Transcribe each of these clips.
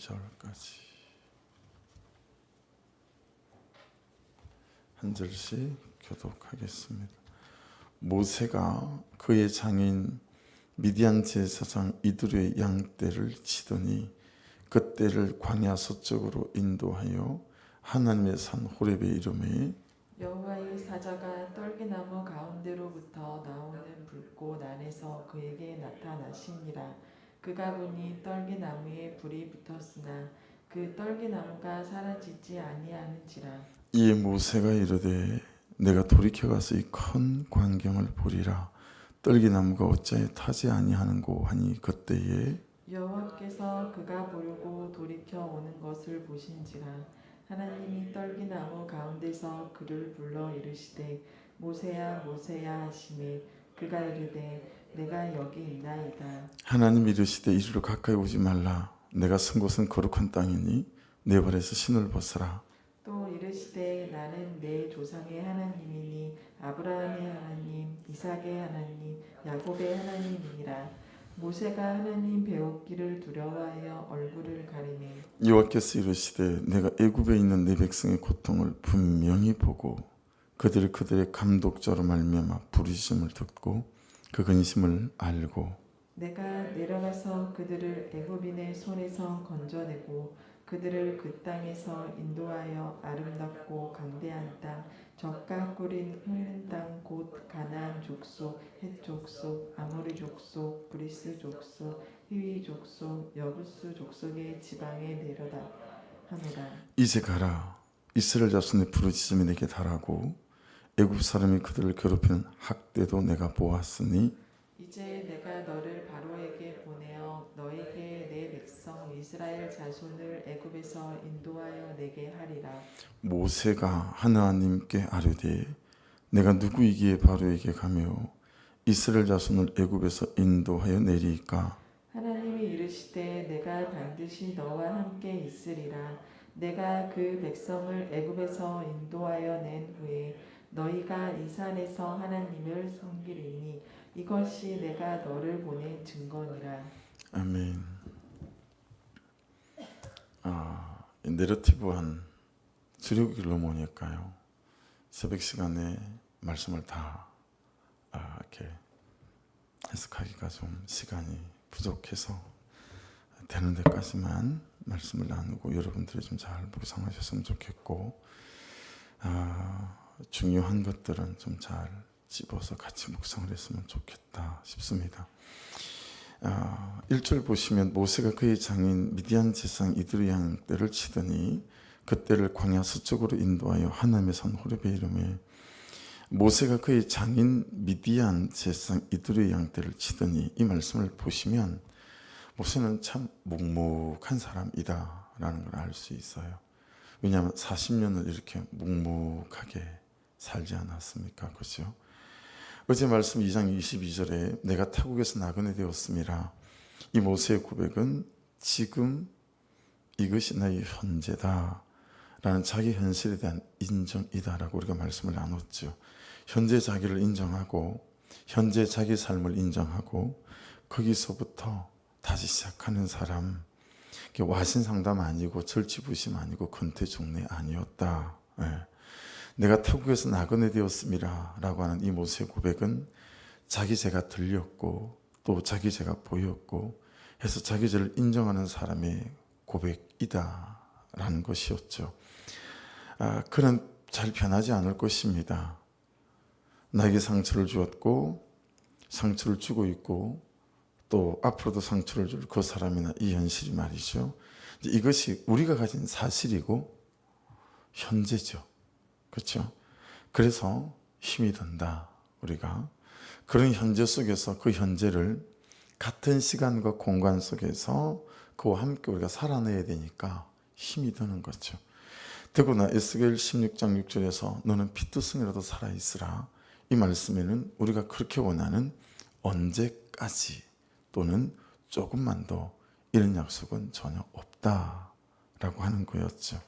2절까지 한 절씩 교독하겠습니다. 모세가 그의 장인 미디안 제사장 이드로의 양떼를 치더니 그 떼를 광야 서쪽으로 인도하여 하나님의 산 호렙에 이르매 여호와의 사자가 떨기나무 가운데로부터 나오는 불꽃 안에서 그에게 나타나시니라. 그가 보니 떨기나무에 불이 붙었으나 그 떨기나무가 사라지지 아니하는지라. 이에 모세가 이르되 내가 돌이켜 가서 이 큰 광경을 보리라. 떨기나무가 어찌하여 타지 아니하는고 하니 그때에 여호와께서 그가 보려고 돌이켜 오는 것을 보신지라. 하나님이 떨기나무 가운데서 그를 불러 이르시되 모세야 모세야 하시매 그가 이르되 내가 여기 있나이다. 하나님 이르시되 이리로 가까이 오지 말라. 내가 쓴 곳은 거룩한 땅이니 내 발에서 신을 벗으라. 또 이르시되 나는 내 조상의 하나님이니 아브라함의 하나님 이삭의 하나님 야곱의 하나님이니라. 모세가 하나님 배웠기를 두려워하여 얼굴을 가리매 여호와께서 이르시되 내가 애굽에 있는 내 백성의 고통을 분명히 보고 그들의 감독자로 말미암아 부르심을 듣고 그 근심을 알고 내가 내려가서 그들을 애굽인의 손에서 건져내고 그들을 그 땅에서 인도하여 아름답고 강대한 땅 젖과 꿀이 흐르는 땅 곧 가나안 족속 헷 족속 아모리 족속 브리스 족속 히위 족속 여부스 족속의 지방에 내려다 하노라. 이제 가라. 이스라엘 자손의 부르짖음이 내게 달하고 애굽 사람이 그들을 괴롭히는 학대도 내가 보았으니 이제 내가 너를 바로에게 보내어 너에게 내 백성 이스라엘 자손을 애굽에서 인도하여 내게 하리라. 모세가 하나님께 아뢰되 내가 누구이기에 바로에게 가며 이스라엘 자손을 애굽에서 인도하여 내리이까. 하나님이 이르시되 내가 반드시 너와 함께 있으리라. 내가 그 백성을 애굽에서 인도하여 낸 후에 너희가 이 산에서 하나님을 섬기리니 이것이 내가 너를 보낸 증거니라. 아멘. 내러티브한 주력길로 모니까요. 새벽 시간에 말씀을 다 이렇게 해석하기가 좀 시간이 부족해서 되는 데까지만 말씀을 나누고 여러분들이 좀 잘 묵상하셨으면 좋겠고 중요한 것들은 좀 잘 집어서 같이 묵상을 했으면 좋겠다 싶습니다. 1절 보시면 모세가 그의 장인 미디안 제사장 이드로의 양떼를 치더니 그때를 광야 서쪽으로 인도하여 하나님의 산 호렙에 이르매 모세가 그의 장인 미디안 제사장 이드로의 양떼를 치더니 이 말씀을 보시면 모세는 참 묵묵한 사람이다 라는 걸 알 수 있어요. 왜냐하면 40년을 이렇게 묵묵하게 살지 않았습니까? 그렇죠? 어제 말씀 2장 22절에 내가 타국에서 나그네 되었음이라. 이 모세의 고백은 지금 이것이 나의 현재다 라는 자기 현실에 대한 인정이다라고 우리가 말씀을 나눴죠. 현재 자기를 인정하고 현재 자기 삶을 인정하고 거기서부터 다시 시작하는 사람. 와신상담 아니고 절치부심 아니고 권태중래 아니었다. 내가 타국에서 나그네 되었음이라 라고 하는 이 모세의 고백은 자기 죄가 들렸고 또 자기 죄가 보였고 해서 자기 죄를 인정하는 사람의 고백이다 라는 것이었죠. 그는 잘 변하지 않을 것입니다. 나에게 상처를 주었고 상처를 주고 있고 또 앞으로도 상처를 줄 그 사람이나 이 현실이 말이죠. 이것이 우리가 가진 사실이고 현재죠. 그렇죠? 그래서 힘이 든다. 우리가 그런 현재 속에서 그 현재를 같은 시간과 공간 속에서 그와 함께 우리가 살아내야 되니까 힘이 드는 거죠. 더구나 에스겔 16장 6절에서 너는 피투성이라도 살아있으라. 이 말씀에는 우리가 그렇게 원하는 언제까지 또는 조금만 더 이런 약속은 전혀 없다라고 하는 거였죠.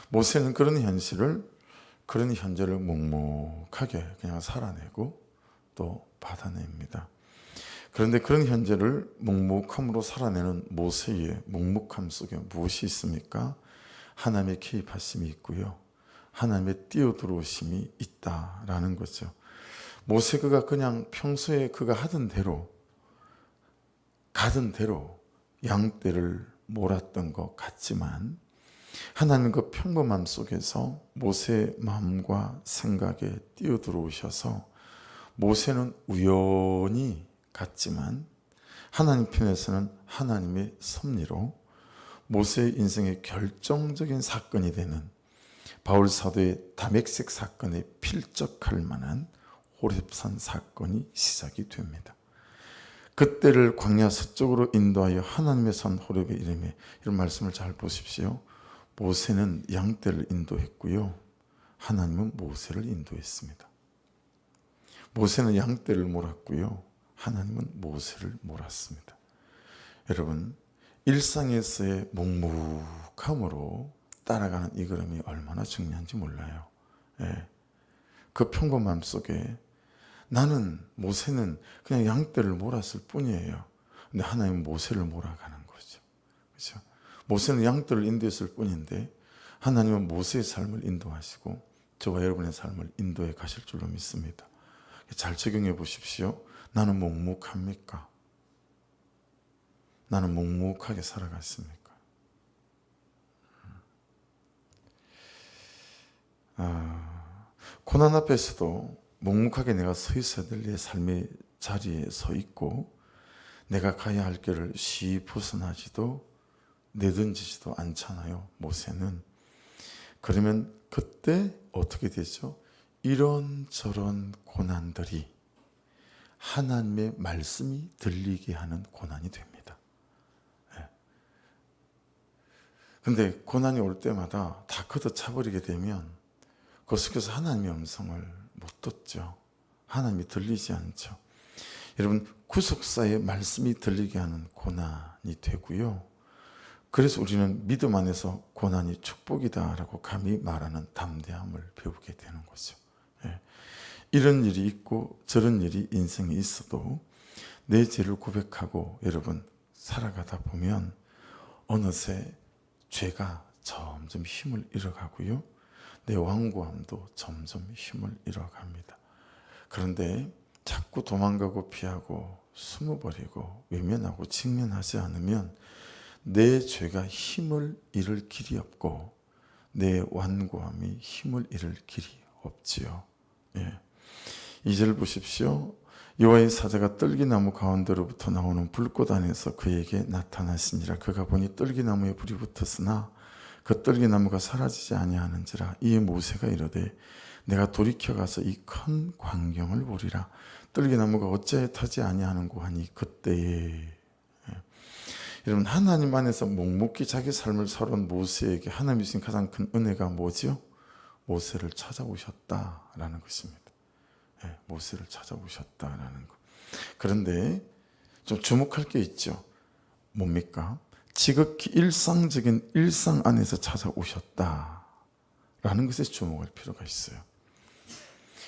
모세는 그런 현재를 묵묵하게 그냥 살아내고 또 받아냅니다. 그런데 그런 현재를 묵묵함으로 살아내는 모세의 묵묵함 속에 무엇이 있습니까? 하나님의 개입하심이 있고요. 하나님의 뛰어들어오심이 있다라는 거죠. 모세 그가 그냥 평소에 그가 하던 대로 가던 대로 양떼를 몰았던 것 같지만 하나님 그 평범함 속에서 모세의 마음과 생각에 뛰어들어오셔서 모세는 우연히 갔지만 하나님 편에서는 하나님의 섭리로 모세의 인생의 결정적인 사건이 되는 바울 사도의 다메섹 사건에 필적할 만한 호렙산 사건이 시작이 됩니다. 그때를 광야 서쪽으로 인도하여 하나님의 산 호렙에 이르매, 이런 말씀을 잘 보십시오. 모세는 양떼를 인도했고요. 하나님은 모세를 인도했습니다. 모세는 양떼를 몰았고요. 하나님은 모세를 몰았습니다. 여러분, 일상에서의 묵묵함으로 따라가는 이 걸음이 얼마나 중요한지 몰라요. 예. 그 평범함 속에 모세는 그냥 양떼를 몰았을 뿐이에요. 근데 하나님은 모세를 몰아가는 거죠. 그렇죠? 모세는 양떼를 인도했을 뿐인데 하나님은 모세의 삶을 인도하시고 저와 여러분의 삶을 인도해 가실 줄로 믿습니다. 잘 적용해 보십시오. 나는 묵묵합니까? 나는 묵묵하게 살아갔습니까? 고난 앞에서도 묵묵하게 내가 서 있어야 될 내 삶의 자리에 서 있고 내가 가야 할 길을 쉬 벗어나지도 내던지지도 않잖아요. 모세는. 그러면 그때 어떻게 되죠? 이런저런 고난들이 하나님의 말씀이 들리게 하는 고난이 됩니다. 근데 고난이 올 때마다 다 걷어차버리게 되면 그 속에서 하나님의 음성을 못 듣죠. 하나님이 들리지 않죠. 여러분, 구속사의 말씀이 들리게 하는 고난이 되고요. 그래서 우리는 믿음 안에서 고난이 축복이다라고 감히 말하는 담대함을 배우게 되는 거죠. 이런 일이 있고 저런 일이 인생에 있어도 내 죄를 고백하고 여러분 살아가다 보면 어느새 죄가 점점 힘을 잃어가고요. 내 완고함도 점점 힘을 잃어갑니다. 그런데 자꾸 도망가고 피하고 숨어버리고 외면하고 직면하지 않으면 내 죄가 힘을 잃을 길이 없고 내 완고함이 힘을 잃을 길이 없지요. 2절 보십시오. 여호와의 사자가 떨기나무 가운데로부터 나오는 불꽃 안에서 그에게 나타나시니라. 그가 보니 떨기나무에 불이 붙었으나 그 떨기나무가 사라지지 아니하는지라. 이에 모세가 이르되 내가 돌이켜 가서 이 큰 광경을 보리라. 떨기나무가 어찌하여 타지 아니하는고 하니 그때에. 여러분, 하나님 안에서 묵묵히 자기 삶을 살아온 모세에게 하나님이 주신 가장 큰 은혜가 뭐지요? 모세를 찾아오셨다라는 것입니다. 모세를 찾아오셨다라는 것. 그런데 좀 주목할 게 있죠. 뭡니까? 지극히 일상적인 일상 안에서 찾아오셨다라는 것에 주목할 필요가 있어요.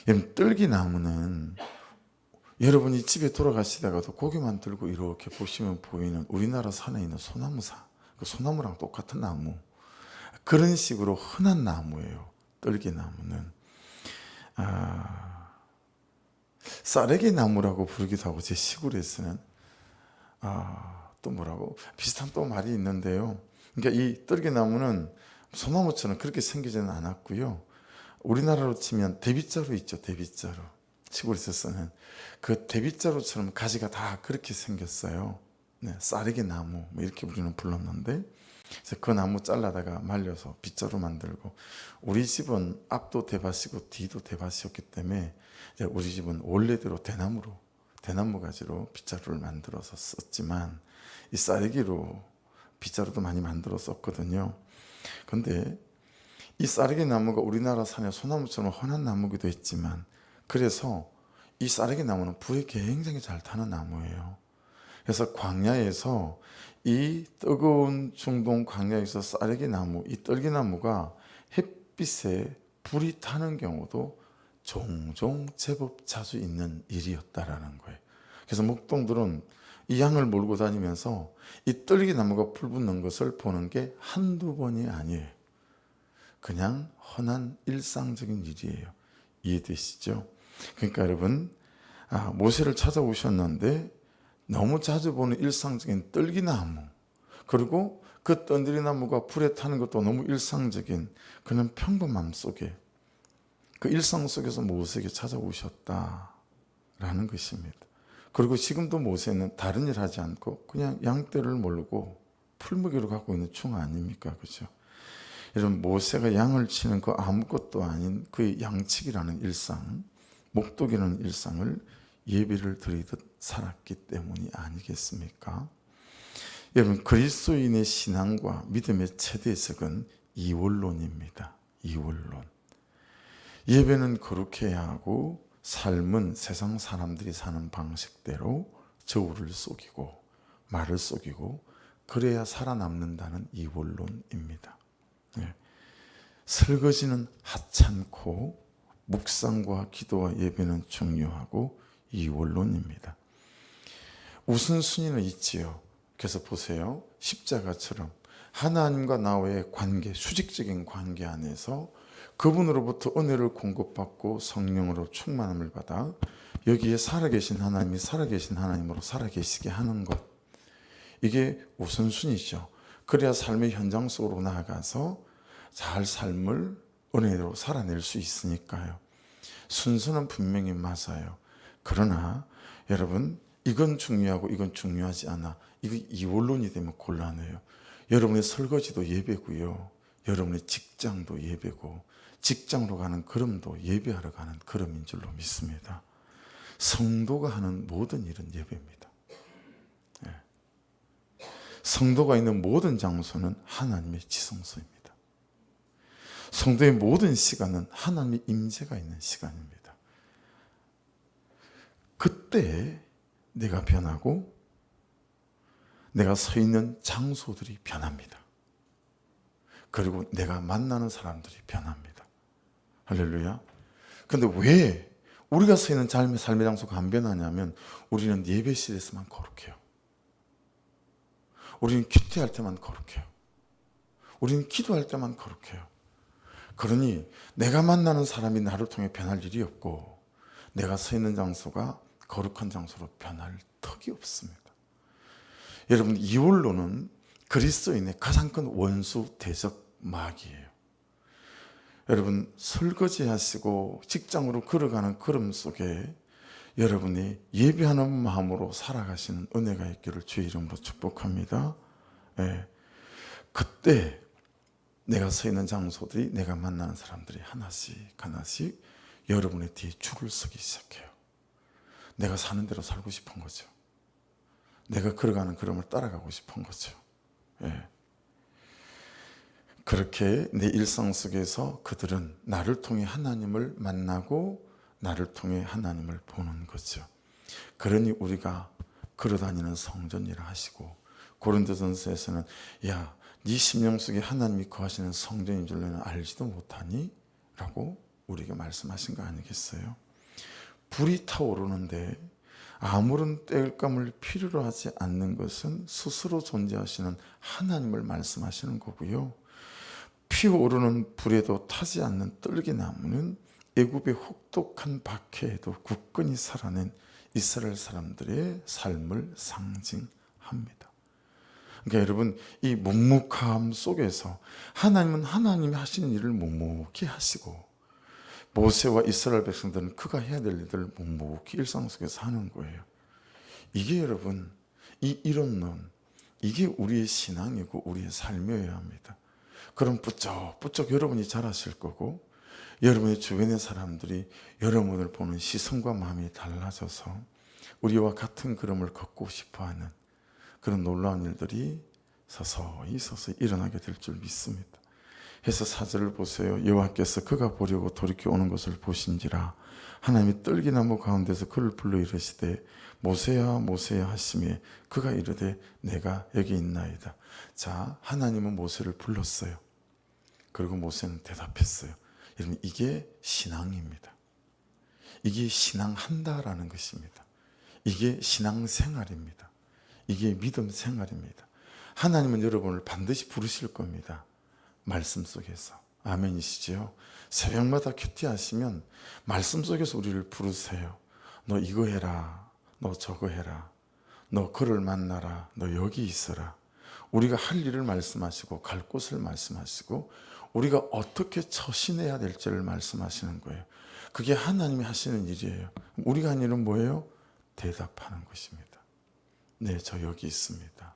여러분, 떨기나무는 여러분이 집에 돌아가시다가도 고개만 들고 이렇게 보시면 보이는 우리나라 산에 있는 소나무사, 그 소나무랑 똑같은 나무, 그런 식으로 흔한 나무예요. 떨기나무는 쌀래기 나무라고 부르기도 하고, 제 시골에서는 또 뭐라고 비슷한 또 말이 있는데요. 그러니까 이 떨기나무는 소나무처럼 그렇게 생기지는 않았고요. 우리나라로 치면 대빗자루 있죠. 대빗자루. 시골에서 쓰는 그 대빗자루처럼 가지가 다 그렇게 생겼어요. 쌀래기 나무 이렇게 우리는 불렀는데, 그래서 그 나무 잘라다가 말려서 빗자루 만들고, 우리 집은 앞도 대밭이고 뒤도 대밭이었기 때문에 우리 집은 원래대로 대나무 가지로 빗자루를 만들어서 썼지만 이 쌀래기로 빗자루도 많이 만들어 썼거든요. 근데 이 쌀래기 나무가 우리나라 산의 소나무처럼 흔한 나무기도 했지만, 그래서 이 쌀래기 나무는 불에 굉장히 잘 타는 나무예요. 그래서 광야에서 이 뜨거운 중동 광야에서 쌀래기 나무, 이 떨기나무가 햇빛에 불이 타는 경우도 종종 제법 자주 있는 일이었다라는 거예요. 그래서 목동들은 이 양을 몰고 다니면서 이 떨기나무가 풀붙는 것을 보는 게 한두 번이 아니에요. 그냥 흔한 일상적인 일이에요. 이해되시죠? 그러니까 여러분, 모세를 찾아오셨는데 너무 자주 보는 일상적인 떨기나무, 그리고 그 떨기나무가 불에 타는 것도 너무 일상적인 그런 평범함 속에, 그 일상 속에서 모세에게 찾아오셨다라는 것입니다. 그리고 지금도 모세는 다른 일 하지 않고 그냥 양떼를 몰고 풀무기로 갖고 있는 충 아닙니까? 그죠? 여러분, 모세가 양을 치는 그 아무것도 아닌 그 양치기라는 일상, 목독이라는 일상을 예배를 드리듯 살았기 때문이 아니겠습니까? 여러분, 그리스도인의 신앙과 믿음의 최대석은 이원론입니다. 이원론. 예배는 거룩해야 하고 삶은 세상 사람들이 사는 방식대로 저울을 속이고 말을 속이고 그래야 살아남는다는 이원론입니다. 설거지는 하찮고 묵상과 기도와 예배는 중요하고 이원론입니다. 우선순위는 있지요. 그래서 보세요. 십자가처럼 하나님과 나와의 관계, 수직적인 관계 안에서 그분으로부터 은혜를 공급받고 성령으로 충만함을 받아 여기에 살아계신 하나님이 살아계신 하나님으로 살아계시게 하는 것, 이게 우선순위죠. 그래야 삶의 현장 속으로 나아가서 잘 삶을 은혜로 살아낼 수 있으니까요. 순서는 분명히 맞아요. 그러나 여러분, 이건 중요하고 이건 중요하지 않아, 이거 이원론이 되면 곤란해요. 여러분의 설거지도 예배고요, 여러분의 직장도 예배고, 직장으로 가는 걸음도 예배하러 가는 걸음인 줄로 믿습니다. 성도가 하는 모든 일은 예배입니다. 성도가 있는 모든 장소는 하나님의 지성소입니다. 성도의 모든 시간은 하나님의 임재가 있는 시간입니다. 그때 내가 변하고 내가 서 있는 장소들이 변합니다. 그리고 내가 만나는 사람들이 변합니다. 할렐루야. 근데 왜 우리가 서 있는 삶의 장소가 안 변하냐면, 우리는 예배실에서만 거룩해요. 우리는 큐티할 때만 거룩해요. 우리는 기도할 때만 거룩해요. 그러니 내가 만나는 사람이 나를 통해 변할 일이 없고, 내가 서 있는 장소가 거룩한 장소로 변할 턱이 없습니다. 여러분, 이원론은 그리스도인의 가장 큰 원수 대적 마귀예요. 여러분, 설거지 하시고 직장으로 걸어가는 걸음 속에 여러분이 예배하는 마음으로 살아가시는 은혜가 있기를 주의 이름으로 축복합니다. 그때 내가 서 있는 장소들이, 내가 만나는 사람들이 하나씩 하나씩 여러분의 뒤에 줄을 서기 시작해요. 내가 사는 대로 살고 싶은 거죠. 내가 걸어가는 걸음을 따라가고 싶은 거죠. 그렇게 내 일상 속에서 그들은 나를 통해 하나님을 만나고 나를 통해 하나님을 보는 거죠. 그러니 우리가 걸어다니는 성전이라 하시고, 고린도전서에서는 야, 네 심령 속에 하나님이 거하시는 성전인 줄 너는 알지도 못하니? 라고 우리에게 말씀하신 거 아니겠어요? 불이 타오르는데 아무런 땔감을 필요로 하지 않는 것은 스스로 존재하시는 하나님을 말씀하시는 거고요. 피어오르는 불에도 타지 않는 떨기나무는 애굽의 혹독한 박해에도 굳건히 살아낸 이스라엘 사람들의 삶을 상징합니다. 그러니까 여러분, 이 묵묵함 속에서 하나님은 하나님이 하시는 일을 묵묵히 하시고, 모세와 이스라엘 백성들은 그가 해야 될 일들을 묵묵히 일상 속에서 하는 거예요. 이게 여러분, 이 이론론, 이게 우리의 신앙이고 우리의 삶이어야 합니다. 그럼 부쩍부쩍 여러분이 잘하실 거고, 여러분의 주변의 사람들이 여러분을 보는 시선과 마음이 달라져서 우리와 같은 걸음을 걷고 싶어하는 그런 놀라운 일들이 서서히 일어나게 될 줄 믿습니다. 해서 4절을 보세요. 여호와께서 그가 보려고 돌이켜 오는 것을 보신지라 하나님이 떨기나무 가운데서 그를 불러 이르시되 모세야 모세야 하시매 그가 이르되 내가 여기 있나이다. 자, 하나님은 모세를 불렀어요. 그리고 모세는 대답했어요. 여러분, 이게 신앙입니다. 이게 신앙한다라는 것입니다. 이게 신앙생활입니다. 이게 믿음 생활입니다. 하나님은 여러분을 반드시 부르실 겁니다. 말씀 속에서. 아멘이시죠? 새벽마다 큐티하시면 말씀 속에서 우리를 부르세요. 너 이거 해라. 너 저거 해라. 너 그를 만나라. 너 여기 있어라. 우리가 할 일을 말씀하시고 갈 곳을 말씀하시고 우리가 어떻게 처신해야 될지를 말씀하시는 거예요. 그게 하나님이 하시는 일이에요. 우리가 하는 일은 뭐예요? 대답하는 것입니다. 네, 저 여기 있습니다.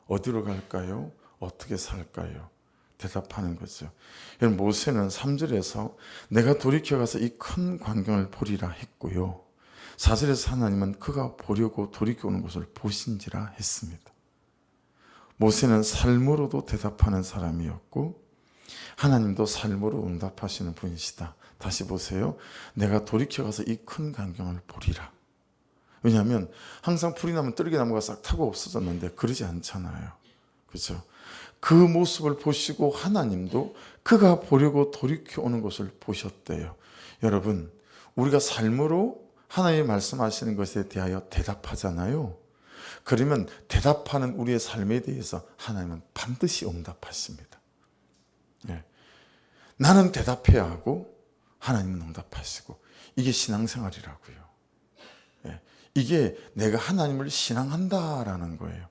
어디로 갈까요? 어떻게 살까요? 대답하는 거죠. 모세는 3절에서 내가 돌이켜가서 이 큰 광경을 보리라 했고요. 4절에서 하나님은 그가 보려고 돌이켜오는 것을 보신지라 했습니다. 모세는 삶으로도 대답하는 사람이었고 하나님도 삶으로 응답하시는 분이시다. 다시 보세요. 내가 돌이켜가서 이 큰 광경을 보리라. 왜냐하면 항상 불이 나면 떨기나무가 싹 타고 없어졌는데 그러지 않잖아요. 그렇죠? 그 모습을 보시고 하나님도 그가 보려고 돌이켜오는 것을 보셨대요. 여러분, 우리가 삶으로 하나님이 말씀하시는 것에 대하여 대답하잖아요. 그러면 대답하는 우리의 삶에 대해서 하나님은 반드시 응답하십니다. 예. 나는 대답해야 하고 하나님은 응답하시고 이게 신앙생활이라고요. 예. 이게 내가 하나님을 신앙한다라는 거예요.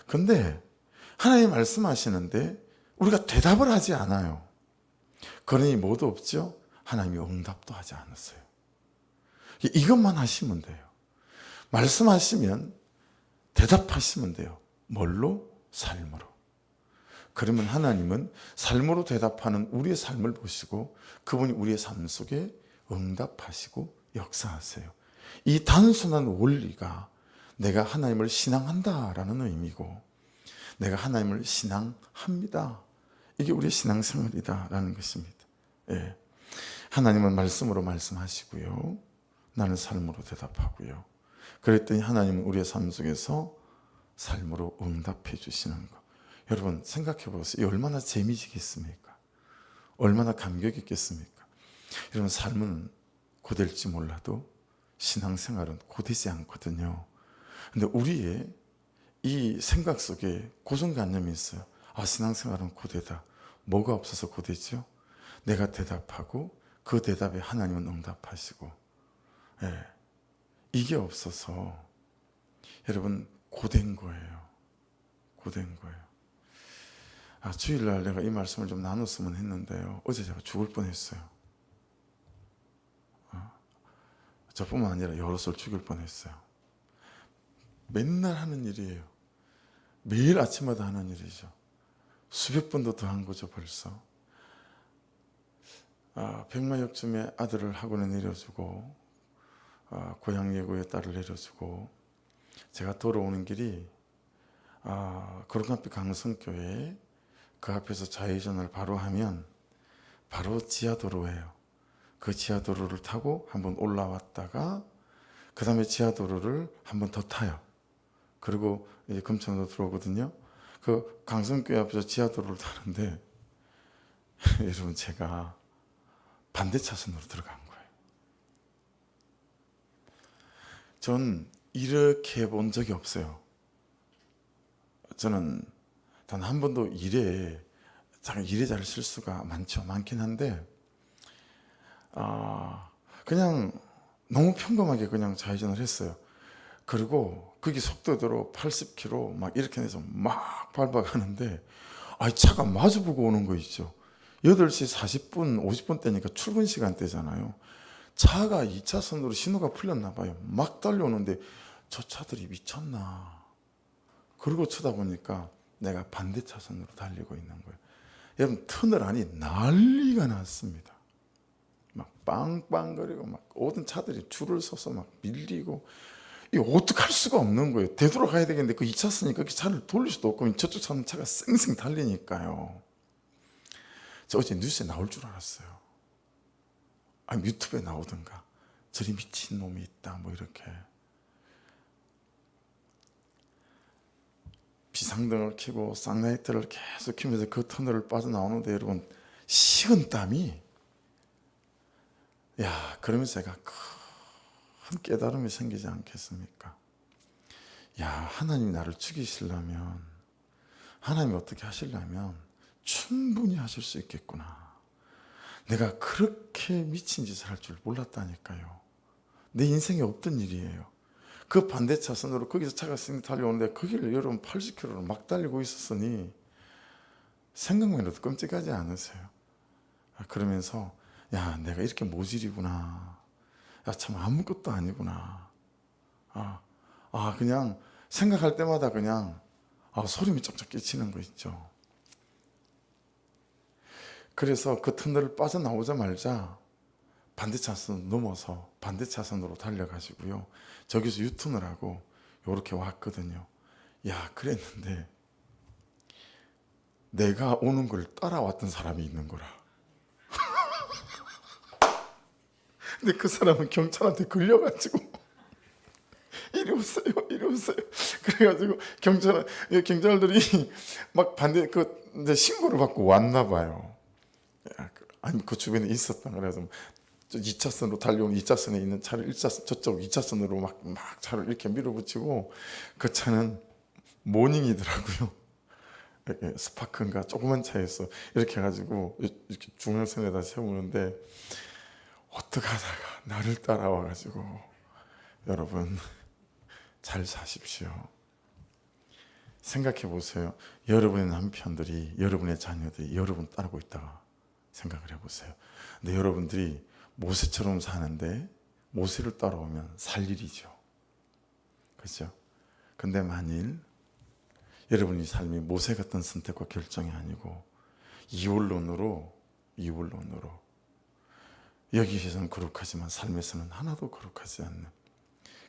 근데 하나님이 말씀하시는데 우리가 대답을 하지 않아요. 그러니 뭐도 없죠? 하나님이 응답도 하지 않았어요. 이것만 하시면 돼요. 말씀하시면 대답하시면 돼요. 뭘로? 삶으로. 그러면 하나님은 삶으로 대답하는 우리의 삶을 보시고 그분이 우리의 삶 속에 응답하시고 역사하세요. 이 단순한 원리가 내가 하나님을 신앙한다라는 의미고 내가 하나님을 신앙합니다. 이게 우리의 신앙생활이다라는 것입니다. 예. 하나님은 말씀으로 말씀하시고요. 나는 삶으로 대답하고요. 그랬더니 하나님은 우리의 삶 속에서 삶으로 응답해 주시는 것. 여러분 생각해 보세요. 이 얼마나 재미지겠습니까? 얼마나 감격 있겠습니까? 여러분 삶은 고될지 몰라도 신앙생활은 고되지 않거든요. 근데 우리의 이 생각 속에 고정관념이 있어요. 아, 신앙생활은 고되다. 뭐가 없어서 고되죠? 내가 대답하고 그 대답에 하나님은 응답하시고 예. 이게 없어서 여러분 고된 거예요. 고된 거예요. 아, 주일날 내가 이 말씀을 좀 나눴으면 했는데요. 어제 제가 죽을 뻔했어요. 저뿐만 아니라 여럿을 죽일 뻔했어요. 맨날 하는 일이에요. 매일 아침마다 하는 일이죠. 수백 번도 더 한 거죠 벌써. 백마역쯤에 아들을 학원에 내려주고 고향 예고에 딸을 내려주고 제가 돌아오는 길이 거룩한빛 강성교회 그 앞에서 좌회전을 바로 하면 바로 지하도로예요. 그 지하도로를 타고 한번 올라왔다가 그 다음에 지하도로를 한번 더 타요. 그리고 이제 금천으로 들어오거든요. 그 강성교회 앞에서 지하도로를 타는데 여러분 제가 반대 차선으로 들어간 거예요. 전 이렇게 본 적이 없어요. 저는 단 한 번도 일에 잘 실수가 많긴 한데 그냥 너무 평범하게 그냥 좌회전을 했어요. 그리고 거기 속도대로 80km 막 이렇게 해서 막 밟아가는데 차가 마주보고 오는 거 있죠. 8시 40분 50분 때니까 출근 시간대잖아요. 차가 2차선으로 신호가 풀렸나 봐요. 막 달려오는데 저 차들이 미쳤나. 그러고 쳐다보니까 내가 반대 차선으로 달리고 있는 거예요. 여러분 터널 안이 난리가 났습니다. 막 빵빵거리고 막 모든 차들이 줄을 서서 막 밀리고 이거 어떻게 할 수가 없는 거예요. 되돌아가야 되겠는데 그 2차선이니까 그 차를 돌릴 수도 없고 저쪽 차는 차가 쌩쌩 달리니까요. 저 어제 뉴스에 나올 줄 알았어요. 유튜브에 나오든가 저리 미친 놈이 있다 뭐 이렇게. 비상등을 켜고 쌍라이트를 계속 켜면서 그 터널을 빠져나오는데 여러분 식은 땀이 그러면서 제가 큰 깨달음이 생기지 않겠습니까? 야, 하나님이 나를 죽이시려면, 하나님이 어떻게 하시려면 충분히 하실 수 있겠구나. 내가 그렇게 미친 짓을 할 줄 몰랐다니까요. 내 인생에 없던 일이에요. 그 반대 차선으로 거기서 차가 쌩 달려오는데 거기를 여러분 80km로 막 달리고 있었으니 생각만 해도 끔찍하지 않으세요? 그러면서 야, 내가 이렇게 모질이구나. 야, 참 아무것도 아니구나. 그냥 생각할 때마다 그냥 소름이 쩍쩍 끼치는 거 있죠. 그래서 그 터널을 빠져나오자마자 반대 차선 넘어서 반대 차선으로 달려가지고요. 저기서 유턴을 하고 이렇게 왔거든요. 야, 그랬는데 내가 오는 걸 따라왔던 사람이 있는 거라. 근데 그 사람은 경찰한테 걸려가지고 이리 오세요, 이리 오세요. 그래가지고 경찰들이 막 반대 이제 신고를 받고 왔나 봐요. 아니 그 주변에 있었다. 그래서 2차선으로 달려온 2차선에 있는 차를 1차선 저쪽 2차선으로 막 차를 이렇게 밀어붙이고 그 차는 모닝이더라고요. 이렇게 스파크인가 조그만 차에서 이렇게 해가지고 이렇게 중앙선에다 세우는데 어떻게 하다가 나를 따라와가지고 여러분 잘 사십시오. 생각해 보세요. 여러분의 남편들이 여러분의 자녀들이 여러분 따르고 있다가 생각을 해보세요. 근데 여러분들이 모세처럼 사는데 모세를 따라오면 살 일이죠. 그렇죠? 근데 만일 여러분의 삶이 모세 같은 선택과 결정이 아니고 이원론으로 여기에서는 거룩하지만 삶에서는 하나도 거룩하지 않는,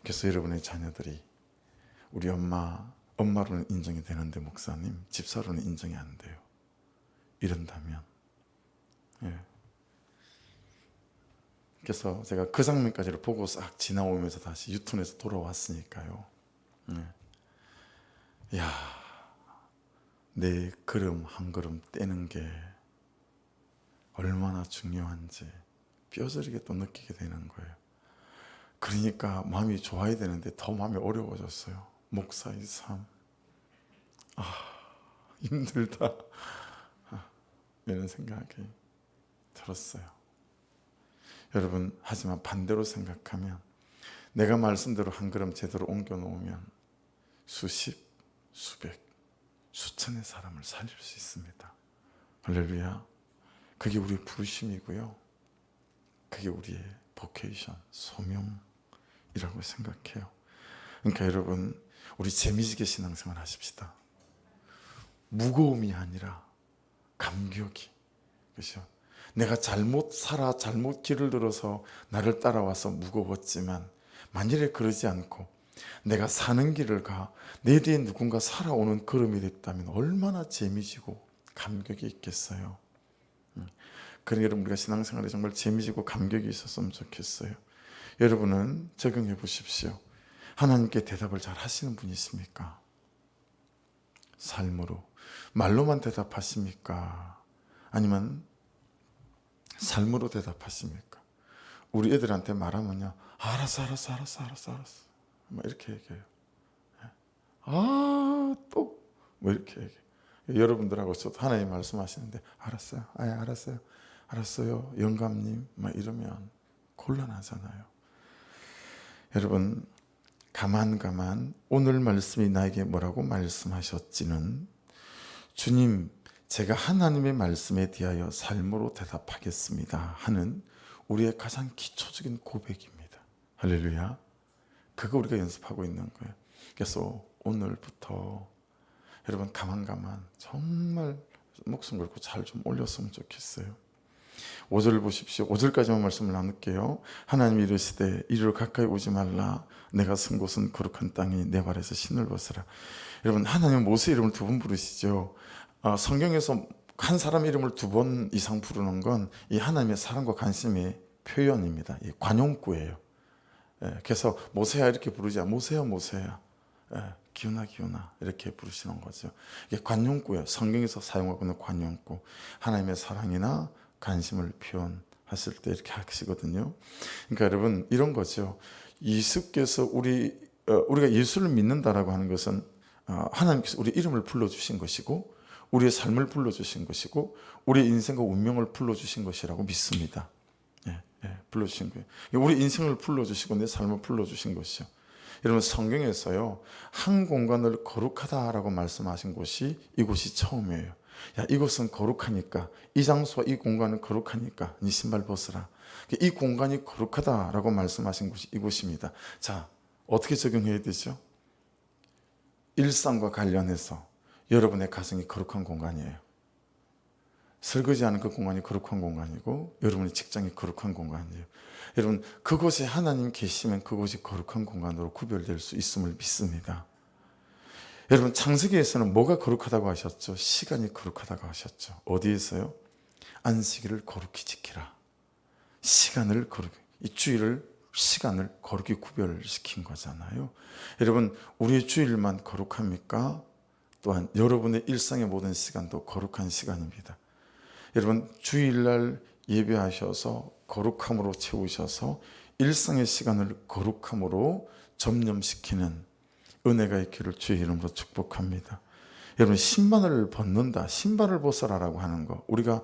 그래서 여러분의 자녀들이 우리 엄마로는 인정이 되는데 목사님 집사로는 인정이 안 돼요. 이런다면 그래서 제가 그 장면까지를 보고 싹 지나오면서 다시 유턴해서 돌아왔으니까요. 야, 내 걸음 한 걸음 떼는 게 얼마나 중요한지 뼈저리게 또 느끼게 되는 거예요. 그러니까 마음이 좋아야 되는데 더 마음이 어려워졌어요. 목사의 삶, 힘들다, 이런 생각이 들었어요. 여러분, 하지만 반대로 생각하면 내가 말씀대로 한 걸음 제대로 옮겨 놓으면 수십, 수백, 수천의 사람을 살릴 수 있습니다. 할렐루야. 그게 우리의 부르심이고요. 그게 우리의 보케이션, 소명이라고 생각해요. 그러니까 여러분, 우리 재미지게 신앙생활 하십시다. 무거움이 아니라 감격이. 그렇죠? 내가 잘못 살아 잘못 길을 들어서 나를 따라와서 무거웠지만 만일에 그러지 않고 내가 사는 길을 가 내 뒤에 누군가 살아오는 걸음이 됐다면 얼마나 재미지고 감격이 있겠어요. 그러니 여러분, 우리가 신앙생활에 정말 재미지고 감격이 있었으면 좋겠어요. 여러분은 적용해 보십시오. 하나님께 대답을 잘 하시는 분이십니까? 삶으로, 말로만 대답하십니까? 아니면 삶으로 대답하십니까? 우리 애들한테 말하면요, 알았어 막 이렇게 얘기해요. 또 뭐 이렇게 얘기해요. 여러분들하고 저도 하나님 말씀하시는데 알았어요, 알았어요 영감님 막 이러면 곤란하잖아요. 여러분, 가만 오늘 말씀이 나에게 뭐라고 말씀하셨지는, 주님, 제가 하나님의 말씀에 대하여 삶으로 대답하겠습니다 하는 우리의 가장 기초적인 고백입니다. 할렐루야. 그거 우리가 연습하고 있는 거예요. 그래서 오늘부터 여러분 가만 정말 목숨 걸고 잘 좀 올렸으면 좋겠어요. 5절을 보십시오. 5절까지만 말씀을 나눌게요. 하나님이 이르시되 이리로 가까이 오지 말라. 내가 선 곳은 거룩한 땅이 내 발에서 신을 벗으라. 여러분, 하나님은 모세 이름을 2번 부르시죠. 성경에서 한 사람 이름을 2번 이상 부르는 건 이 하나님의 사랑과 관심의 표현입니다. 이 관용구예요. 그래서 모세야 이렇게 부르지 않아. 모세야 기훈아 이렇게 부르시는 거죠. 이게 관용구예요. 성경에서 사용하고 있는 관용구. 하나님의 사랑이나 관심을 표현하실 때 이렇게 하시거든요. 그러니까 여러분, 이런 거죠. 이수께서 우리 우리가 예수를 믿는다라고 하는 것은 하나님께서 우리 이름을 불러주신 것이고 우리의 삶을 불러주신 것이고 우리의 인생과 운명을 불러주신 것이라고 믿습니다. 불러주신 거예요. 우리 인생을 불러주시고 내 삶을 불러주신 것이요. 여러분 성경에서요 한 공간을 거룩하다라고 말씀하신 곳이 이곳이 처음이에요. 야 이곳은 거룩하니까 이 장소와 이 공간은 거룩하니까 네 신발 벗으라. 이 공간이 거룩하다라고 말씀하신 곳이 이곳입니다. 자 어떻게 적용해야 되죠? 일상과 관련해서 여러분의 가정이 거룩한 공간이에요. 설거지하는 그 공간이 거룩한 공간이고 여러분의 직장이 거룩한 공간이에요. 여러분 그곳에 하나님 계시면 그곳이 거룩한 공간으로 구별될 수 있음을 믿습니다. 여러분 창세기에서는 뭐가 거룩하다고 하셨죠? 시간이 거룩하다고 하셨죠. 어디에서요? 안식일을 거룩히 지키라. 시간을 거룩히, 이 주일을 시간을 거룩히 구별시킨 거잖아요. 여러분 우리의 주일만 거룩합니까? 또한 여러분의 일상의 모든 시간도 거룩한 시간입니다. 여러분 주일날 예배하셔서 거룩함으로 채우셔서 일상의 시간을 거룩함으로 점령시키는 은혜가 있기를 주의 이름으로 축복합니다. 여러분 신발을 벗는다, 신발을 벗어라라고 하는 거 우리가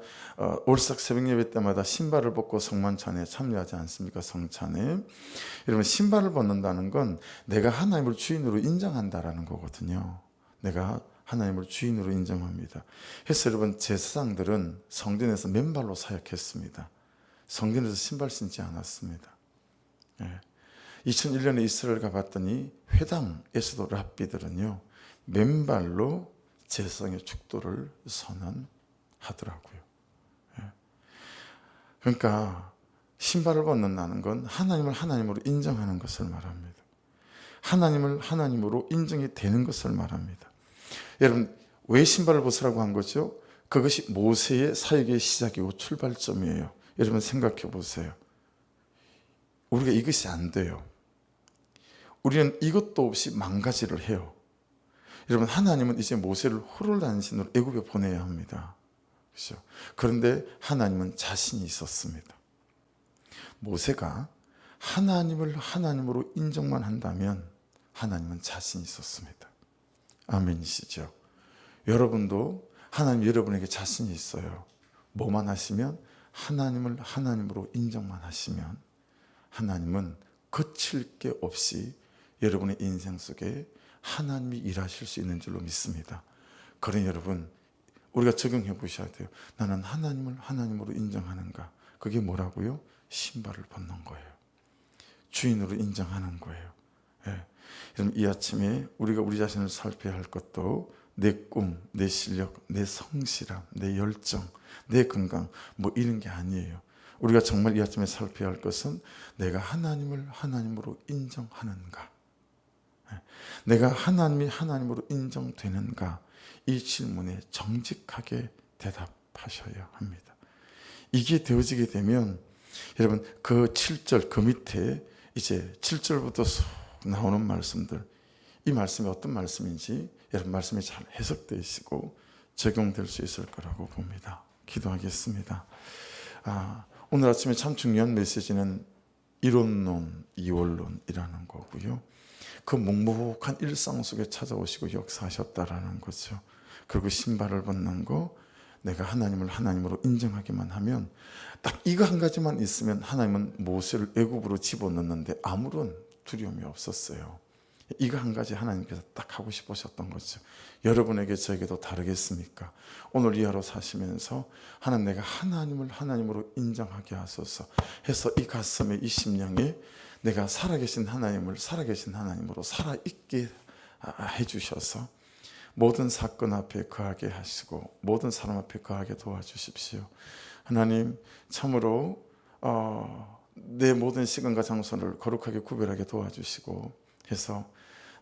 올싹 새벽 예배 때마다 신발을 벗고 성만찬에 참여하지 않습니까? 성찬에. 여러분 신발을 벗는다는 건 내가 하나님을 주인으로 인정한다라는 거거든요. 내가 하나님을 주인으로 인정합니다. 그래서 여러분 제사장들은 성전에서 맨발로 사역했습니다. 성전에서 신발 신지 않았습니다. 2001년에 이스라엘 가봤더니 회당에서도 랍비들은요 맨발로 제사장의 축도를 선언하더라고요. 그러니까 신발을 벗는다는 건 하나님을 하나님으로 인정하는 것을 말합니다. 하나님을 하나님으로 인정이 되는 것을 말합니다. 여러분 왜 신발을 벗으라고 한 거죠? 그것이 모세의 사역의 시작이고 출발점이에요. 여러분 생각해 보세요. 우리가 이것이 안 돼요. 우리는 이것도 없이 망가지를 해요. 여러분 하나님은 이제 모세를 호르단신으로 애굽에 보내야 합니다. 그렇죠? 그런데 하나님은 자신이 있었습니다. 모세가 하나님을 하나님으로 인정만 한다면 하나님은 자신이 있었습니다. 아멘이시죠? 여러분도 하나님 여러분에게 자신이 있어요. 뭐만 하시면 하나님을 하나님으로 인정만 하시면 하나님은 거칠 게 없이 여러분의 인생 속에 하나님이 일하실 수 있는 줄로 믿습니다. 그러니 여러분 우리가 적용해 보셔야 돼요. 나는 하나님을 하나님으로 인정하는가? 그게 뭐라고요? 신발을 벗는 거예요. 주인으로 인정하는 거예요. 여러분 이 아침에 우리가 우리 자신을 살펴야 할 것도 내 꿈, 내 실력, 내 성실함, 내 열정, 내 건강 뭐 이런 게 아니에요. 우리가 정말 이 아침에 살펴야 할 것은 내가 하나님을 하나님으로 인정하는가? 내가 하나님이 하나님으로 인정되는가? 이 질문에 정직하게 대답하셔야 합니다. 이게 되어지게 되면 여러분 그 7절 그 밑에 이제 7절부터 쭉 나오는 말씀들 이 말씀이 어떤 말씀인지 여러분 말씀이 잘 해석되어 있고 적용될 수 있을 거라고 봅니다. 기도하겠습니다. 오늘 아침에 참 중요한 메시지는 이론론, 이원론이라는 거고요. 그 묵묵한 일상 속에 찾아오시고 역사하셨다라는 거죠. 그리고 신발을 벗는 거 내가 하나님을 하나님으로 인정하기만 하면 딱 이거 한 가지만 있으면 하나님은 모세를 애굽으로 집어넣는데 아무런 두려움이 없었어요. 이거 한 가지 하나님께서 딱 하고 싶으셨던 거죠. 여러분에게 저에게도 다르겠습니까? 오늘 이 하루 사시면서 하나님 내가 하나님을 하나님으로 인정하게 하소서 해서 이 가슴에 이 심령에 내가 살아계신 하나님을 살아계신 하나님으로 살아있게 해주셔서 모든 사건 앞에 거하게 하시고 모든 사람 앞에 거하게 도와주십시오. 하나님 참으로 내 모든 시간과 장소를 거룩하게 구별하게 도와주시고 해서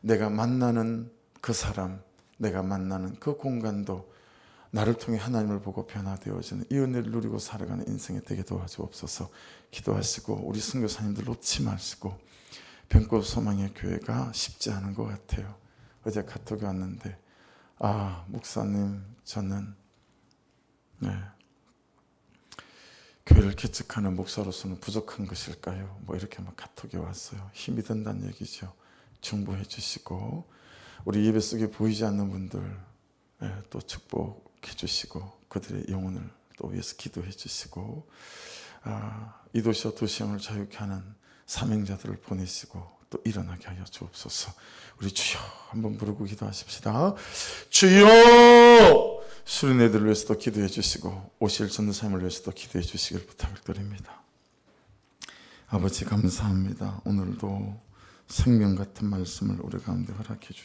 내가 만나는 그 사람, 내가 만나는 그 공간도 나를 통해 하나님을 보고 변화되어지는 이 은혜를 누리고 살아가는 인생이 되게 도와주옵소서. 기도하시고 우리 선교사님들 놓지 마시고 병꽃 소망의 교회가 쉽지 않은 것 같아요. 어제 카톡이 왔는데 목사님 저는 교회를 개척하는 목사로서는 부족한 것일까요? 뭐 이렇게 막 카톡이 왔어요. 힘이 든다는 얘기죠. 중보해 주시고 우리 예배 속에 보이지 않는 분들 또 축복해 주시고 그들의 영혼을 또 위해서 기도해 주시고 이 도시와 도시형을 자유케 하는 사명자들을 보내시고 또 일어나게 하여 주옵소서. 우리 주여 한번 부르고 기도하십시다. 주여! 수련회들을 위해서도 기도해 주시고 오실 전도사님을 위해서도 기도해 주시길 부탁을 드립니다. 아버지 감사합니다. 오늘도 생명 같은 말씀을 우리 가운데 허락해 주시옵소서.